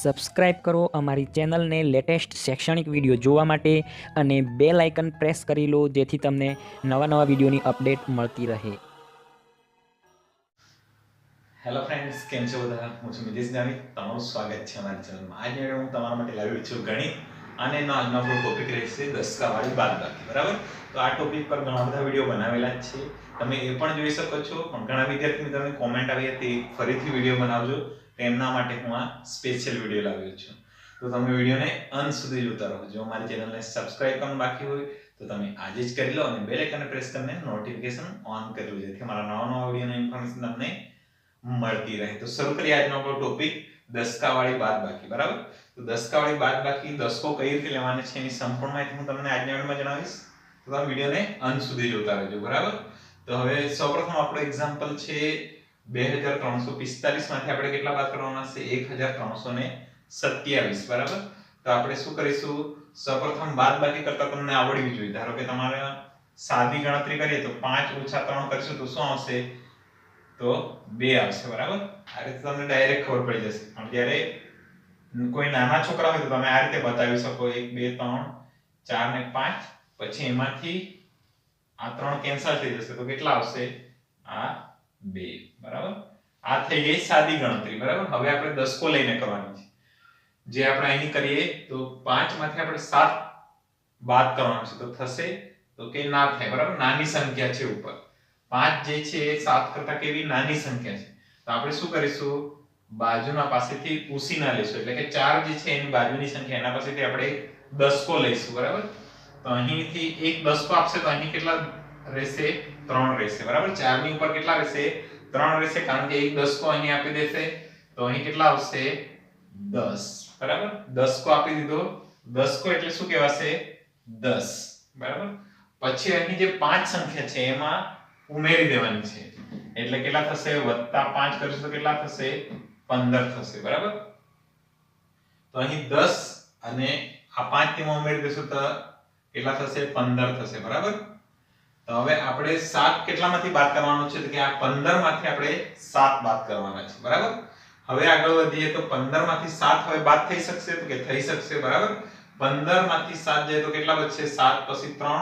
Subscribe કરો અમારી ચેનલને લેટેસ્ટ શૈક્ષણિક વિડીયો જોવા માટે અને બેલ આઇકન પ્રેસ કરી લો જેથી તમને નવા વિડીયોની અપડેટ મળતી રહે. હેલો ફ્રેન્ડ્સ, કેમ છો બધા? હું છું મિતેશ જાની. તમારું સ્વાગત છે અમારી ચેનલમાં. આજે હું તમારા માટે લાવ્યો છું ગણિત અને એનો આજનો આપણો ટોપિક રહેશે દસકાવાળી બાદબાકી. બરાબર? તો આ ટોપિક પર ઘણા બધા વિડીયો બનાવેલા જ છે. તમે એ પણ જોઈ શકો છો, પણ ઘણા વિદ્યાર્થી મિત્રોની કોમેન્ટ આવી હતી ફરીથી વિડીયો બનાવજો. એમના માટે હું આ સ્પેશિયલ વિડીયો લાવ્યો છું. તો તમે વિડીયોને અંત સુધી જોતા રહો. જો અમારી ચેનલને સબસ્ક્રાઇબ કરવાનું બાકી હોય તો તમે આજે જ કરી લો અને બેલ આઇકનને પ્રેસ કરીને નોટિફિકેશન ઓન કરી લો જેથી અમારા નવા વિડીયોની ઇન્ફોર્મેશન તમને મળતી રહે. તો શરૂ કરીએ આજનો આપણો ટોપિક દસકાવાળી બાદબાકી. બરાબર? તો દસકાવાળી બાદબાકી દસકો કઈ રીતે લેવાની છે એની સંપૂર્ણ માહિતી હું તમને આજના વિડીયોમાં જણાવીશ. તો તમે વિડીયોને અંત સુધી જોતા રહેજો. બરાબર? તો હવે સૌપ્રથમ આપણો એક્ઝામ્પલ છે 2345 માંથી આપણે કેટલા બાદ કરવાના છે? 1327. બરાબર? તો આપણે શું કરીશું? સૌપ્રથમ બાદબાકી કરતા તમને આવડવી જોઈએ. ધારો કે તમારે સાદી ગણતરી કરીએ તો 5 - 3 કરીશું તો શું આવશે? તો 2 આવશે. બરાબર? આ રીતે તમને ડાયરેક્ટ ખબર પડી જશે. પણ જ્યારે કોઈ નાના છોકરા હોય તો તમે આ રીતે બતાવી શકો 1 2 3 4 ને 5, પછી એમાંથી આ 3 કેન્સલ થઈ જશે તો કેટલા આવશે? આ 2. બરાબર? આ થઈ ગઈ સાદી ગણતરી. બરાબર? હવે આપણે દસકો લઈને કરવાની છે. જે આપણે અહીં કરીએ તો 5 માંથી આપણે 7 બાદ કરવાનું છે તો થશે? તો કે ના થાય. બરાબર? નાની સંખ્યા છે ઉપર. 5 જે છે એ 7 કરતા કેવી નાની સંખ્યા છે. તો આપણે શું કરીશું? બાજુના પાસેથી ઉસીના લઈશું. એટલે કે 4 જે છે એની બાજુની સંખ્યા એના પાસેથી આપણે દસકો લઈશું. બરાબર? તો અહીંથી એક દસકો આપશે તો અહીં કેટલા રહેશે? 3 રહેશે. બરાબર? 4 ની ઉપર કેટલા રહેશે? 3 રહેશે કારણ કે એક દસકો અહીં આપી દેશે તો અહીં કેટલા આવશે? 10. બરાબર? દસકો આપી દીધો. દસકો એટલે શું કહેવાશે? 10. બરાબર? પછી અહીં જે 5 સંખ્યા છે એમાં ઉમેરી દેવાની છે. એટલે કેટલા થશે? +5 કરીશું તો કેટલા થશે? 15 થશે. બરાબર? તો અહીં 10 અને આ 5 તેમાં ઉમેરી દેશું તો કેટલા થશે? 15 થશે. બરાબર? તો હવે આપણે 7 કેટલામાંથી બાદ કરવાનું છે? તો કે આ 15 માંથી આપણે 7 બાદ કરવાના છે. બરાબર? હવે આગળ વધીએ તો 15 માંથી 7 હવે બાદ થઈ શકશે? તો કે થઈ શકશે. બરાબર? 15 માંથી 7 જાય તો કેટલા બચશે? 7 પછી 3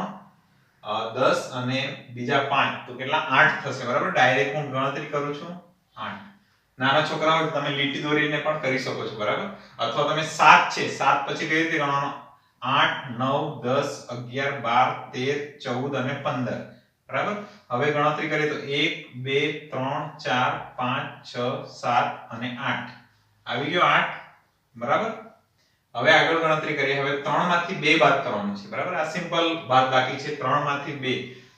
10 અને બીજા 5 તો કેટલા? 8 થશે. બરાબર? ડાયરેક્ટ હું ગણતરી કરું છું 8. નાના છોકરાઓ તમે લીટી દોરીને પણ કરી શકો છો. બરાબર? અથવા તમે 7 છે 7 પછી કઈ રીતે ગણવાનો? 8 9 10 11 12 13 14 અને 15. બરાબર? હવે ગણતરી કરીએ તો 1 2 3 4 5 6 7 અને 8 આવી ગયો 8. બરાબર? હવે આગળ ગણતરી કરીએ. હવે 3 માંથી 2 બાદ કરવાનું છે. બરાબર? આ સિમ્પલ બાદબાકી છે. 3 માંથી 2.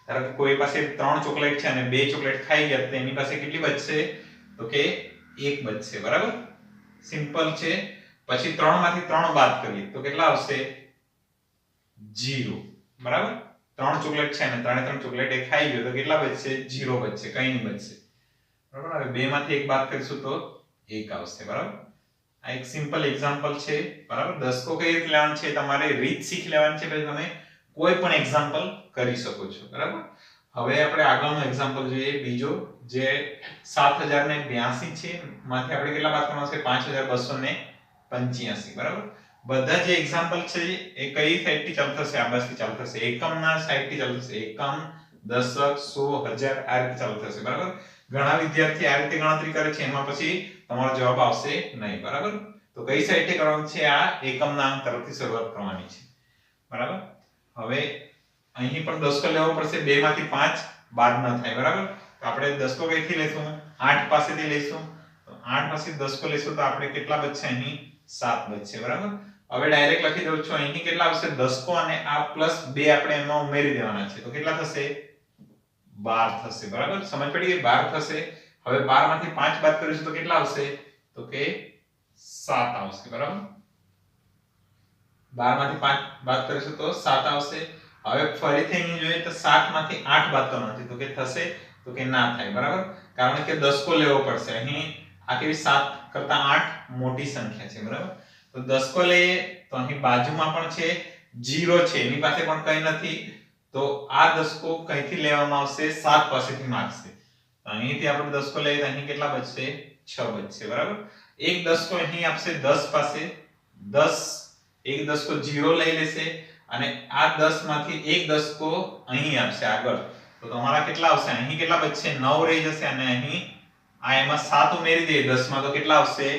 ધારો કે કોઈ પાસે 3 ચોકલેટ છે અને 2 ચોકલેટ ખાઈ ગયા તો એની પાસે કેટલી બચશે? તો કે 1 બચશે. બરાબર? સિમ્પલ છે. પછી 3 માંથી 3 બાદ કરીએ તો કેટલા આવશે? 0. બરાબર? 3 ચોકલેટ છે અને 3 ચોકલેટ એ ખાઈ ગયો તો કેટલા બચશે? 0 બચશે. કંઈ નહીં બચશે. બરાબર? હવે 2 માંથી 1 બાદ કરીશું તો 1 આવશે. બરાબર? આ એક સિમ્પલ એક્ઝામ્પલ છે. બરાબર? દસકો કઈ રીતે લેવાનું છે તમારે રીત શીખી લેવાની છે પછી તમે કોઈ પણ એક્ઝામ્પલ કરી શકો છો. બરાબર? હવે આપણે આગળનો એક્ઝામ્પલ જોઈએ બીજો જે 7082 છે માંથી આપણે કેટલા બાદ કરવાના છે? 5285. બરાબર? બધા જે એક્ઝામ્પલ છે એ કઈ સાઈડથી ચાલુ થશે? આ બાજુથી ચાલુ થશે. એકમના સાઈડથી ચાલુ થશે. એકમ, દશક, સો, હજાર આ રીતે ચાલુ થશે. બરાબર? ઘણા વિદ્યાર્થી આ રીતે ગણતરી કરે છે એમાં પછી તમારો જવાબ આવશે નહીં. બરાબર? તો કઈ સાઈડથી કરવાનું છે? આ એકમના અંક તરફથી શરૂઆત કરવાની છે. બરાબર? હવે અહીં પણ દસકો લેવો પડશે. 2 માંથી 5 બાદ ન થાય. બરાબર? તો આપણે દસકો કઈથી લેશું? 8 પાસેથી લેશું. તો 8 પાસેથી દસકો લેશું તો આપણે કેટલા બચશે? અહીં 7 બચશે. બરાબર? હવે ડાયરેક્ટ લખી દઉં છું. અહીં કેટલા આવશે? દસકો અને આ +2 આપણે એમાં ઉમેરી દેવાના છે. તો કેટલા થશે? 12 થશે. બરાબર? સમજ પડી ગઈ? 12 થશે. હવે 12 માંથી 5 બાદ કરીશું તો કેટલા આવશે? તો કે 7 આવશે. બરાબર? 12 માંથી 5 બાદ કરીશું તો 7 આવશે. હવે ફરીથી અહીં જોઈએ તો 7 માંથી 8 બાદ કરવાનો છે તો કે થશે? તો કે ના થાય. બરાબર? કારણ કે દસકો લેવો પડશે. અહીં આ કેવી 7 કરતા 8 મોટી સંખ્યા છે. બરાબર? તો દસકો લઈએ તો અહીં બાજુમાં પણ છે 0 છે એની પાસે પણ કંઈ નથી તો આ દસકો કઈથી લેવામાં આવશે? 7 પાસેથી માંગશે. તો અહીંથી આપણે દસકો લઈએ તો અહીં કેટલા બચશે? 6 બચશે. બરાબર? એક દસકો અહીં આપશે 10 પાસે 10 એક દસકો 0 લઈ લેશે અને આ 10 માંથી એક દસકો અહીં આપશે આગળ તો તમારા કેટલા આવશે અહીં કેટલા બચશે 9 રહી જશે અને અહીં આ એમાં 7 ઉમેરી દઈએ 10 માં તો કેટલા આવશે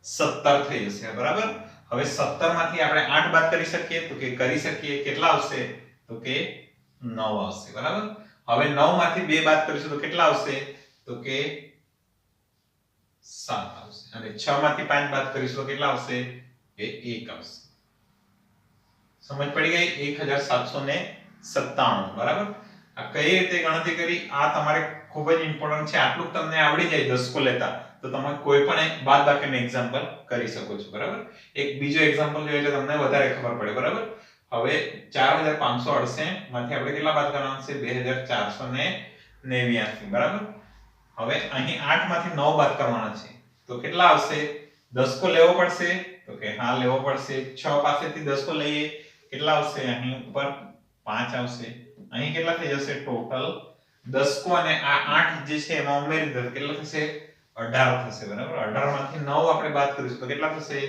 17 થઈ જશે બરાબર હવે 17 માંથી આપણે 8 બાદ કરી શકીએ તો કે કરી શકીએ કેટલા આવશે તો કે 9 આવશે બરાબર હવે 9 માંથી 2 બાદ કરીશું તો કેટલા આવશે તો કે 7 આવશે અને 6 માંથી 5 બાદ કરીશું તો કેટલા આવશે કે 1 આવશે સમજ પડી ગઈ 1797 બરાબર આ કઈ રીતે ગણતરી કરી આ તમારે ખૂબ જ ઇમ્પોર્ટન્ટ છે આટલું તમને આવડી જાય દસકો લેતા તો તમે કોઈ પણ એક બાદબાકીનું એક્ઝામ્પલ કરી શકો છો બરાબર એક બીજો એક્ઝામ્પલ જોઈએ એટલે તમને વધારે ખબર પડે બરાબર હવે 4568 માંથી આપણે કેટલા બાદ કરવાના છે 2489 બરાબર હવે અહીં 8 માંથી 9 બાદ કરવાના છે તો કેટલા આવશે દસકો લેવો પડશે તો કે હા લેવો પડશે 6 પાસેથી દસકો લઈએ કેટલા આવશે અહીં ઉપર 5 આવશે અહીં કેટલા થઈ જશે ટોટલ દસકો અને આ 8 જે છે એમાં ઉમેરી દો કેટલા થશે 18 થશે બરાબર 18 માંથી 9 આપણે બાદ કરીશું તો કેટલા થશે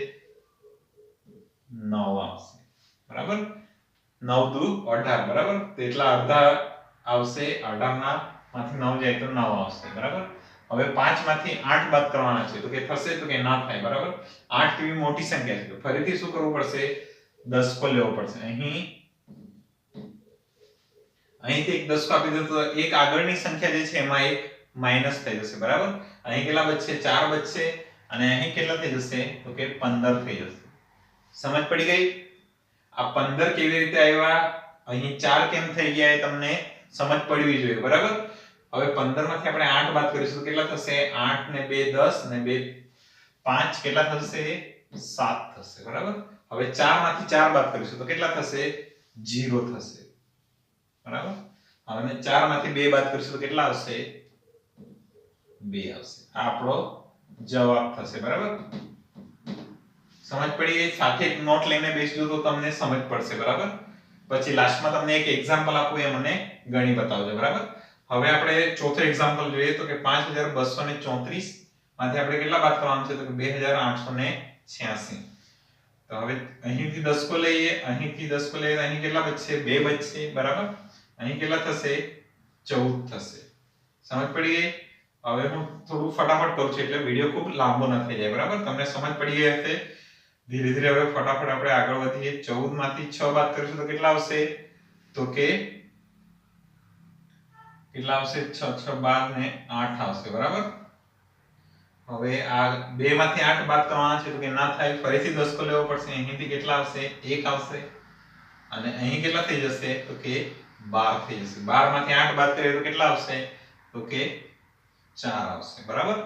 9 આવશે બરાબર 9 દુ 18 બરાબર તો એટલા અડધા આવશે 18 ના માંથી 9 જાય તો 9 આવશે બરાબર હવે 5 માંથી 8 બાદ કરવાના છે તો કે થશે તો કે ના થાય બરાબર 8 કેવી મોટી સંખ્યા છે તો ફરીથી શું કરવું પડશે દસકો લેવો પડશે અહીંથી એક દસકો આપી દો તો એક આગળની સંખ્યા જે છે એમાં એક માઈનસ થઈ જશે બરાબર અહીં કેટલા બચશે 4 બચશે અને અહીં કેટલા થઈ જશે તો કે 15 થઈ જશે સમજ પડી ગઈ આ 15 કેવી રીતે આવ્યા અહીં 4 કેમ થઈ ગયા એ તમને સમજ પડવી જોઈએ બરાબર હવે 15 માંથી આપણે 8 બાદ કરીશું તો કેટલા થશે 8 ને 2 10 ને 2 5 કેટલા થશે 7 થશે બરાબર હવે 4 માંથી 4 બાદ કરીશું તો કેટલા થશે 0 થશે બરાબર હવે 4 માંથી 2 બાદ કરીશું તો કેટલા આવશે 2 આવશે આ આપણો જવાબ થશે બરાબર સમજ પડી ગઈ સાથે એક નોટ લઈને બેસજો તો તમને સમજ પડશે બરાબર પછી લાસ્ટમાં તમને એક એક્ઝામ્પલ આપું એ મને ગણી બતાવજો બરાબર હવે આપણે ચોથો એક્ઝામ્પલ જોઈએ તો કે 5234 માંથી આપણે કેટલા બાદ કરવાનું છે તો કે 2886 તો હવે અહીંથી દસકો લઈએ અહીંથી દસકો લઈએ તો અહીં કેટલા બચશે 2 બચશે બરાબર અહીં કેટલા થશે 14 થશે સમજ પડી ગઈ હવે હું થોડું ફટાફટ કરું છું એટલે વિડિયો ખૂબ લાંબો ન થઈ જાય બરાબર તમને સમજ પડી ગઈ હશે ધીરે ધીરે હવે ફટાફટ આપણે આગળ વધીએ 14 માંથી 6 બાદ કરીશું તો કેટલા આવશે તો કે કેટલા આવશે 6 6 12 ને 8 આવશે બરાબર હવે આ 2 માંથી 8 બાદ કરવાના છે તો કે ના થાય ફરીથી દસકો લેવો પડશે અહીંથી કેટલા આવશે 1 આવશે અને અહીં કેટલા થઈ જશે તો કે 12 થઈ જશે 12 માંથી 8 બાદ કરીએ તો કેટલા આવશે તો કે 4 આવશે બરાબર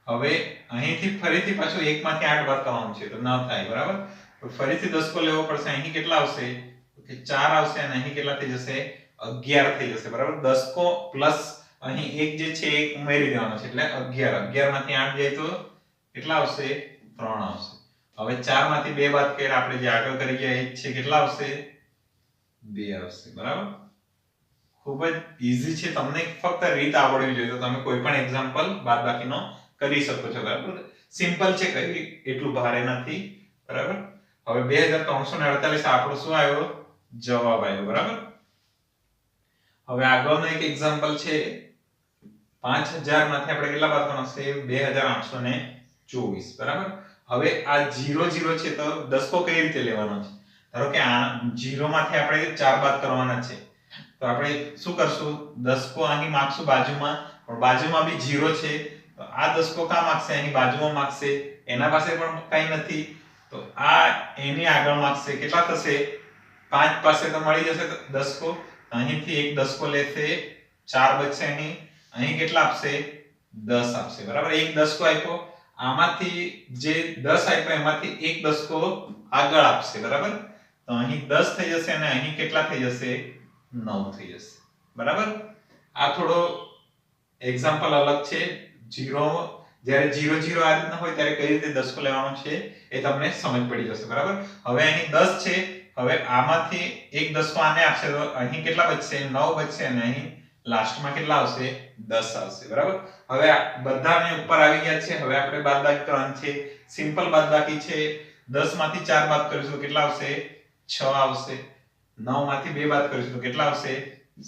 હવે અહીંથી ફરીથી પાછું 1 માંથી 8 બાદ કરવાનું છે તો ના થાય બરાબર તો ફરીથી દસકો લેવો પડશે અહીં કેટલા આવશે તો કે 4 આવશે અને અહીં કેટલા થઈ જશે 11 થઈ જશે બરાબર દસકો પ્લસ અહીં એક જે છે એક ઉમેરી દેવાનો છે એટલે 11 માંથી 8 જાય તો કેટલા આવશે 3 આવશે હવે 4 માંથી 2 બાદ કરીએ આપણે જે આગળ કરી ગયા એ છે કેટલા આવશે 2 આવશે બરાબર ખૂબ જ ઈઝી છે તમને ફક્ત રીત આવડવી જોઈએ તો તમે કોઈ પણ એક્ઝામ્પલ બાદબાકીનો કરી શકો છો બરાબર સિમ્પલ છે કઈ એટલું ભારે નથી બરાબર હવે 2348 આપણો શું આવ્યો જવાબ આવ્યો બરાબર હવે આગળનો એક એક્ઝામ્પલ છે 5000 માંથી આપણે કેટલા બાદ કરવાના છે 2824 બરાબર હવે આ 00 છે તો દસકો કઈ રીતે લેવાનો છે ધારો કે આ 0 માંથી આપણે 4 બાદ કરવાના છે તો આપણે શું કરશું દસકો અહીં માગશું બાજુમાં પણ બાજુમાં બી 0 છે તો આ દસકો કામ માગશે અહીં બાજુમાં માગશે એના પાસે પણ કંઈ નથી તો આ એની આગળ માગશે કેટલા થશે 5 પાસે તો મળી જશે દસકો અહીંથી એક દસકો લેશે 4 બચશે અહીં કેટલા આપશે 10 આપશે બરાબર એક દસકો આપ્યો આમાંથી જે 10 આપ્યો એમાંથી એક દસકો આગળ આપશે બરાબર તો અહીં 10 થઈ જશે અને અહીં કેટલા થઈ જશે 9 થઈ જશે બરાબર આ થોડો એક્ઝામ્પલ અલગ છે 0 જ્યારે 0 0 આ રીતના હોય ત્યારે કઈ રીતે દસકો લેવાનો છે એ તમને સમજ પડી જશે બરાબર હવે અહીં 10 છે હવે આમાંથી એક દસકો આને આપશે તો અહીં કેટલા બચશે 9 બચશે અને અહીં લાસ્ટમાં કેટલા આવશે 10 આવશે બરાબર હવે બધાને ઉપર આવી ગયા છે હવે આપણે બાદબાકી કરવાની છે સિમ્પલ બાદબાકી છે. 10 માંથી 4 બાદ કરીશું તો કેટલા આવશે? 6 આવશે. 9 માંથી 2 બાદ કરીશું તો કેટલા આવશે?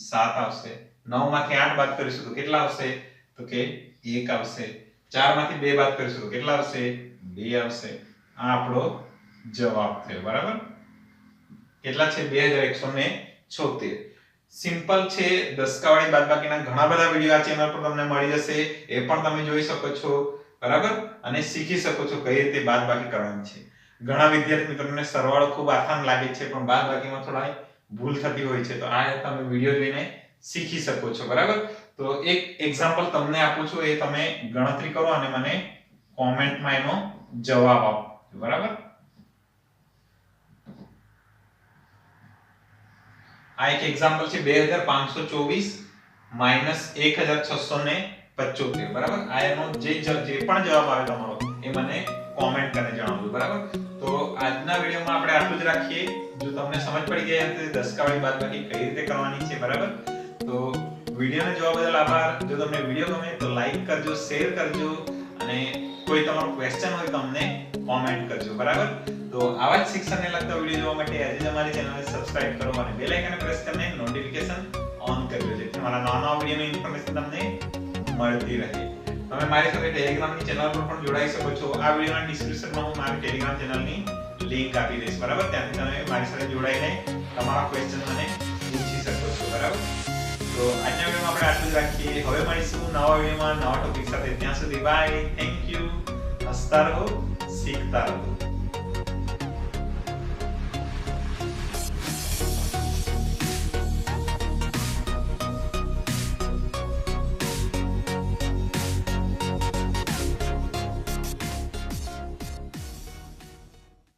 7 આવશે. 9 માંથી 8 બાદ કરીશું તો કેટલા આવશે? તો કે 1 આવશે. 4 માંથી 2 બાદ કરીશું તો કેટલા આવશે? 2 આવશે. આ આપણો જવાબ થયો. બરાબર? કેટલા છે? 2176. સિમ્પલ છે. દસકાવાળી બાદબાકીના ઘણા બધા વિડિયો આ ચેનલ પર તમને મળી જશે. એ પણ તમે જોઈ શકો છો. બરાબર? અને શીખી શકો છો કઈ રીતે બાદબાકી કરવાની છે. ઘણા વિદ્યાર્થી મિત્રોને સરવાળો ખૂબ આસાન લાગે છે, પણ બાદબાકીમાં થોડા ભૂલ થતી હોય છે. તો આ તમે વિડિયો જોઈને શીખી શકો છો. બરાબર? તો એક એક્ઝામ્પલ તમને આપું છું, એ તમે ગણતરી કરો અને મને કોમેન્ટમાં એનો જવાબ આપો. બરાબર? આ એક એક્ઝામ્પલ છે. 2524 માઈનસ 1675. બરાબર? આ એનો જે પણ જવાબ આવે તમારો એ મને કોમેન્ટ કરીને જણાવજો. બરાબર? તો આજના વિડિયોમાં આપણે આટલું જ રાખીએ. જો તમને સમજ પડી ગઈ હશે દસકાવાળી બાદબાકી કઈ રીતે કરવાની છે. બરાબર? તો વિડિયોને જોવા બદલ આભાર. જો તમને વિડિયો ગમે તો લાઈક કરજો, શેર કરજો અને કોઈ તમારો ક્વેશ્ચન હોય તો અમને કોમેન્ટ કરજો. બરાબર? તો આવા જ શિક્ષણને લગતા વિડિયો જોવા માટે આજે જ અમારી ચેનલને સબસ્ક્રાઇબ કરો અને બેલ આઇકન પ્રેસ કરીને નોટિફિકેશન ઓન કરજો, જેથી મારા નવા વિડિયોની ઇન્ફોર્મેશન તમને મળતી રહે. તમે મારી સાથે ટેલિગ્રામની ચેનલ પર પણ જોડાઈ શકો છો. આ વિડિયોના ડિસ્ક્રિપ્શનમાં હું મારી ટેલિગ્રામ ચેનલની લિંક આપી દઈશ. બરાબર? ત્યાંથી તમે મારી સાથે જોડાઈને તમારા ક્વેશ્ચન મને પૂછી શકો છો. બરાબર? તો આજના વિડિયોમાં આપણે આટલું જ રાખીએ. હવે મળીશું નવા વિડિયોમાં નવા ટોપિક સાથે. ત્યાં સુધી બાય. Thank you. હસતા રહો, શીખતા રહો.